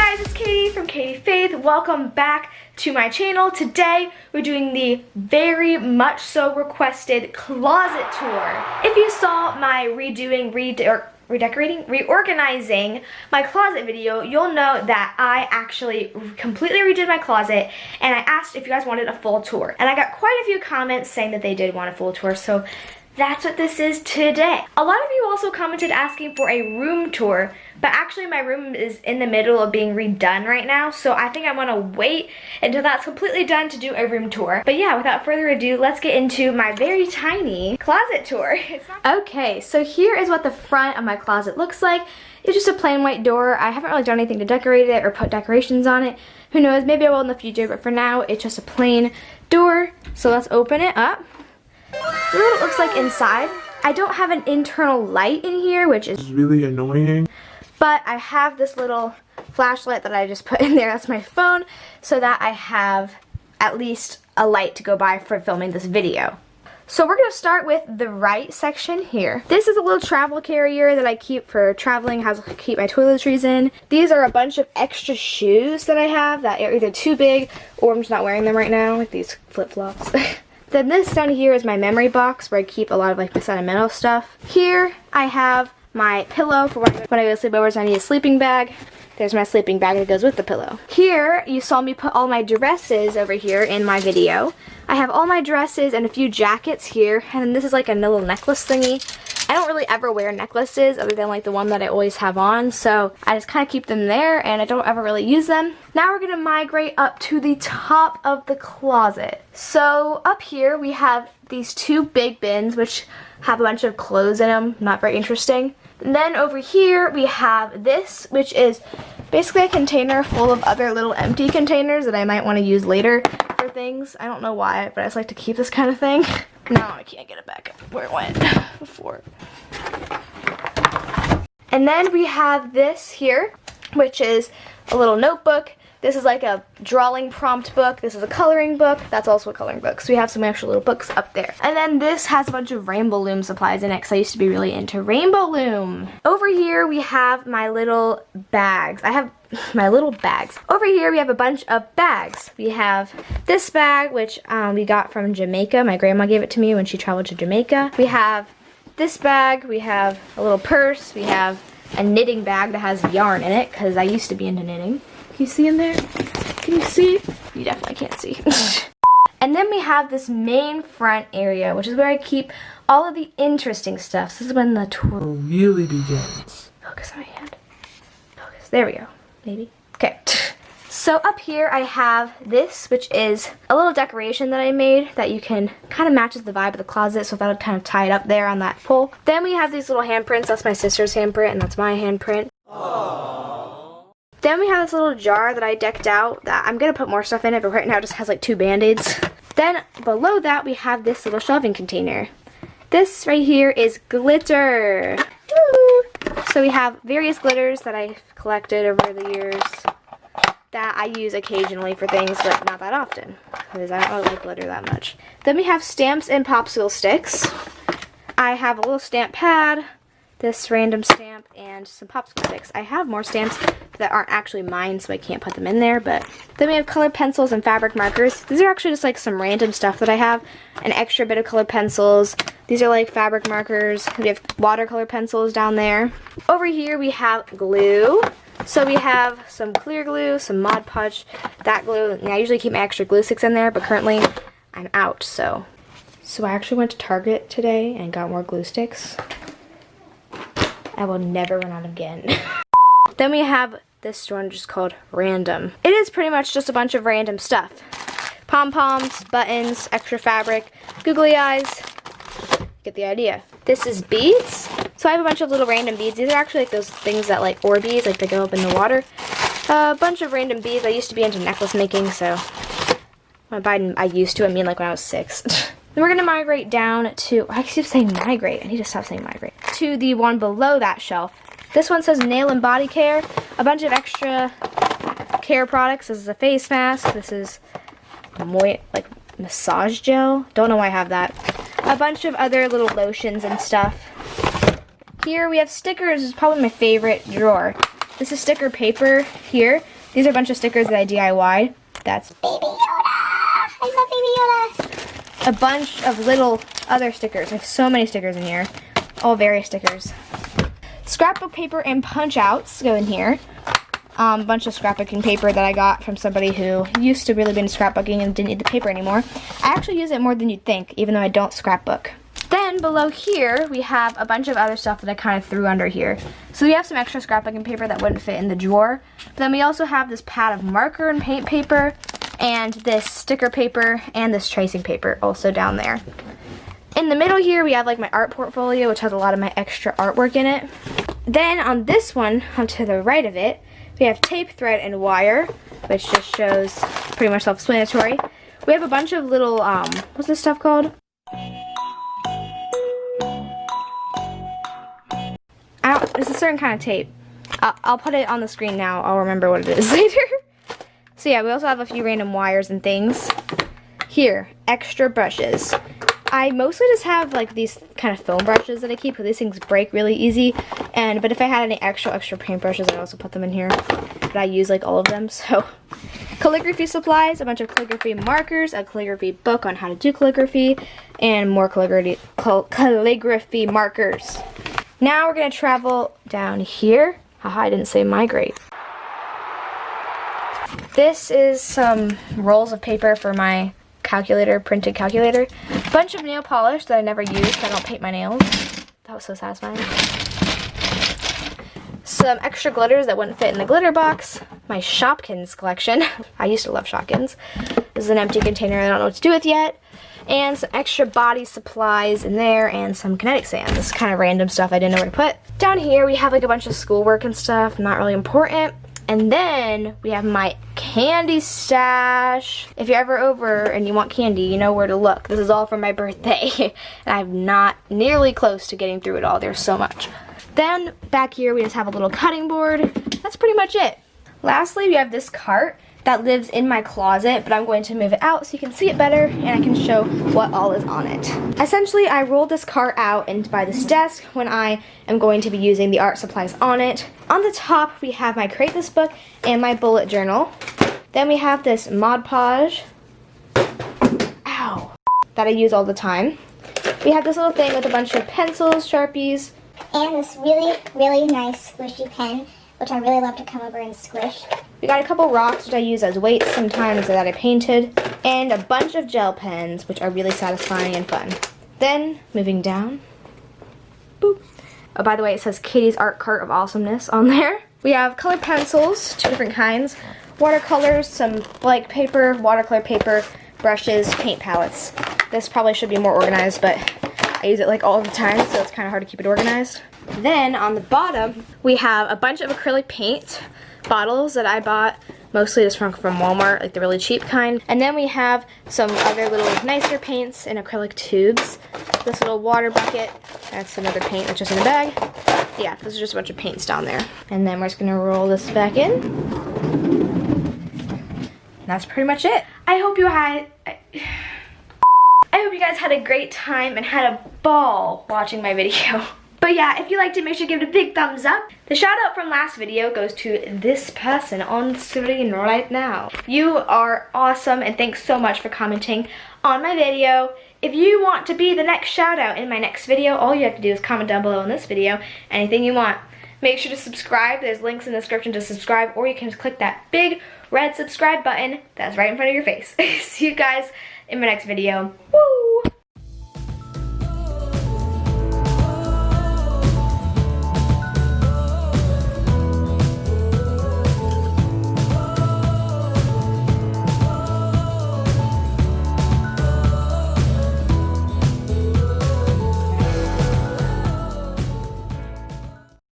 guys, it's Katie from Katy Faith. Welcome back to my channel. Today we're doing the very much so requested closet tour. If you saw my reorganizing my closet video, you'll know that I actually completely redid my closet and I asked if you guys wanted a full tour. And I got quite a few comments saying that they did want a full tour, so that's what this is today. A lot of you also commented asking for a room tour, but actually my room is in the middle of being redone right now, so I think I want to wait until that's completely done to do a room tour. But yeah, without further ado, let's get into my very tiny closet tour. Okay, so here is what the front of my closet looks like. It's just a plain white door. I haven't really done anything to decorate it or put decorations on it. Who knows, maybe I will in the future, but for now it's just a plain door. So let's open it up. This is what it looks like inside. I don't have an internal light in here, which is really annoying. But I have this little flashlight that I just put in there. That's my phone, so that I have at least a light to go by for filming this video. So we're going to start with the right section here. This is a little travel carrier that I keep for traveling, how to keep my toiletries in. These are a bunch of extra shoes that I have that are either too big or I'm just not wearing them right now, like these flip-flops. Then this down here is my memory box where I keep a lot of like my sentimental stuff. Here I have my pillow for when I go to sleepovers. I need a sleeping bag. There's my sleeping bag that goes with the pillow. Here you saw me put all my dresses over here in my video. I have all my dresses and a few jackets here, and then this is like a little necklace thingy. I don't really ever wear necklaces other than like the one that I always have on, so I just kind of keep them there and I don't ever really use them. Now we're going to migrate up to the top of the closet. So up here we have these two big bins which have a bunch of clothes in them, not very interesting. And then over here we have this, which is basically a container full of other little empty containers that I might want to use later for things. I don't know why, but I just like to keep this kind of thing. Now I can't get it back where it went before. And then we have this here, which is a little notebook. This is like a drawing prompt book. This is a coloring book. That's also a coloring book. So we have some actual little books up there. And then this has a bunch of Rainbow Loom supplies in it because I used to be really into Rainbow Loom. Over here we have my little bags. I have my little bags. Over here we have a bunch of bags. We have this bag, which we got from Jamaica. My grandma gave it to me when she traveled to Jamaica. We have this bag. We have a little purse. We have a knitting bag that has yarn in it because I used to be into knitting. Can you see in there? Can you see? You definitely can't see. And then we have this main front area, which is where I keep all of the interesting stuff. So this is when the tour really begins. Focus on my hand. Focus. There we go. Maybe. Okay. So up here I have this, which is a little decoration that I made that you can kind of matches the vibe of the closet, so that would kind of tie it up there on that pole. Then we have these little handprints. That's my sister's handprint and that's my handprint. Aww. Then we have this little jar that I decked out that I'm going to put more stuff in it, but right now it just has like 2 band-aids. Then below that we have this little shelving container. This right here is glitter. Woo! So we have various glitters that I've collected over the years that I use occasionally for things, but not that often because I don't really like glitter that much. Then we have stamps and popsicle sticks. I have a little stamp pad, this random stamp, and some popsicle sticks. I have more stamps that aren't actually mine, so I can't put them in there, but then we have colored pencils and fabric markers. These are actually just like some random stuff that I have. An extra bit of colored pencils. These are like fabric markers. We have watercolor pencils down there. Over here we have glue. So we have some clear glue, some Mod Podge, that glue. And I usually keep my extra glue sticks in there, but currently I'm out, so I actually went to Target today and got more glue sticks. I will never run out again. Then we have this one just called Random. It is pretty much just a bunch of random stuff. Pom-poms, buttons, extra fabric, googly eyes. Get the idea. This is beads. So I have a bunch of little random beads. These are actually like those things that like Orbeez, like they go up in the water. A bunch of random beads. I used to be into necklace making, so when I used to, I mean like when I was 6. Then we're going to migrate down to, I keep saying migrate, I need to stop saying migrate, to the one below that shelf. This one says nail and body care, a bunch of extra care products. This is a face mask, this is like massage gel, don't know why I have that. A bunch of other little lotions and stuff. Here we have stickers. This is probably my favorite drawer. This is sticker paper here. These are a bunch of stickers that I DIY'd. That's Baby Yoda! I love Baby Yoda! A bunch of little other stickers. I have so many stickers in here. All various stickers. Scrapbook paper and punch outs go in here. A bunch of scrapbooking paper that I got from somebody who used to really be into scrapbooking and didn't need the paper anymore. I actually use it more than you'd think, even though I don't scrapbook. Then below here, we have a bunch of other stuff that I kind of threw under here. So we have some extra scrapbooking paper that wouldn't fit in the drawer. But then we also have this pad of marker and paint paper, and this sticker paper, and this tracing paper also down there. In the middle here, we have like my art portfolio, which has a lot of my extra artwork in it. Then on this one, onto the right of it, we have tape, thread, and wire, which just shows pretty much self-explanatory. We have a bunch of little, what's this stuff called? It's a certain kind of tape. I'll put it on the screen now. I'll remember what it is later. So yeah, we also have a few random wires and things. Here, extra brushes. I mostly just have like these kind of foam brushes that I keep because these things break really easy. But if I had any extra paint brushes, I'd also put them in here. But I use like all of them, so. Calligraphy supplies, a bunch of calligraphy markers, a calligraphy book on how to do calligraphy, and more calligraphy markers. Now we're going to travel down here. Haha, I didn't say migrate. This is some rolls of paper for my calculator, printed calculator. A bunch of nail polish that I never use because I don't paint my nails. That was so satisfying. Some extra glitters that wouldn't fit in the glitter box. My Shopkins collection. I used to love Shopkins. This is an empty container I don't know what to do with yet. And some extra body supplies in there, and some kinetic sand. This kind of random stuff I didn't know where to put. Down here we have like a bunch of schoolwork and stuff, not really important. And then we have my candy stash. If you're ever over and you want candy, you know where to look. This is all for my birthday. And I'm not nearly close to getting through it all. There's so much. Then back here we just have a little cutting board. That's pretty much it. Lastly, we have this cart that lives in my closet, but I'm going to move it out so you can see it better and I can show what all is on it. Essentially, I rolled this cart out and by this desk when I am going to be using the art supplies on it. On the top, we have my Create This book and my bullet journal. Then we have this Mod Podge, ow, that I use all the time. We have this little thing with a bunch of pencils, Sharpies, and this really, really nice squishy pen, which I really love to come over and squish. We got a couple rocks, which I use as weights sometimes that I painted, and a bunch of gel pens, which are really satisfying and fun. Then, moving down, boop. Oh, by the way, it says Katy's Art Cart of Awesomeness on there. We have colored pencils, 2 different kinds, watercolors, some blank paper, watercolor paper, brushes, paint palettes. This probably should be more organized, but I use it like all the time, so it's kind of hard to keep it organized. Then on the bottom, we have a bunch of acrylic paint bottles that I bought, mostly just from Walmart, like the really cheap kind. And then we have some other little nicer paints in acrylic tubes. This little water bucket, that's another paint that's just in a bag. Yeah, this is just a bunch of paints down there. And then we're just gonna roll this back in. That's pretty much it. I hope you guys had a great time and had a ball watching my video. But yeah, if you liked it, make sure to give it a big thumbs up. The shout out from last video goes to this person on screen right now. You are awesome and thanks so much for commenting on my video. If you want to be the next shout out in my next video, all you have to do is comment down below in this video anything you want. Make sure to subscribe. There's links in the description to subscribe, or you can just click that big red subscribe button that's right in front of your face. See you guys in my next video. Woo!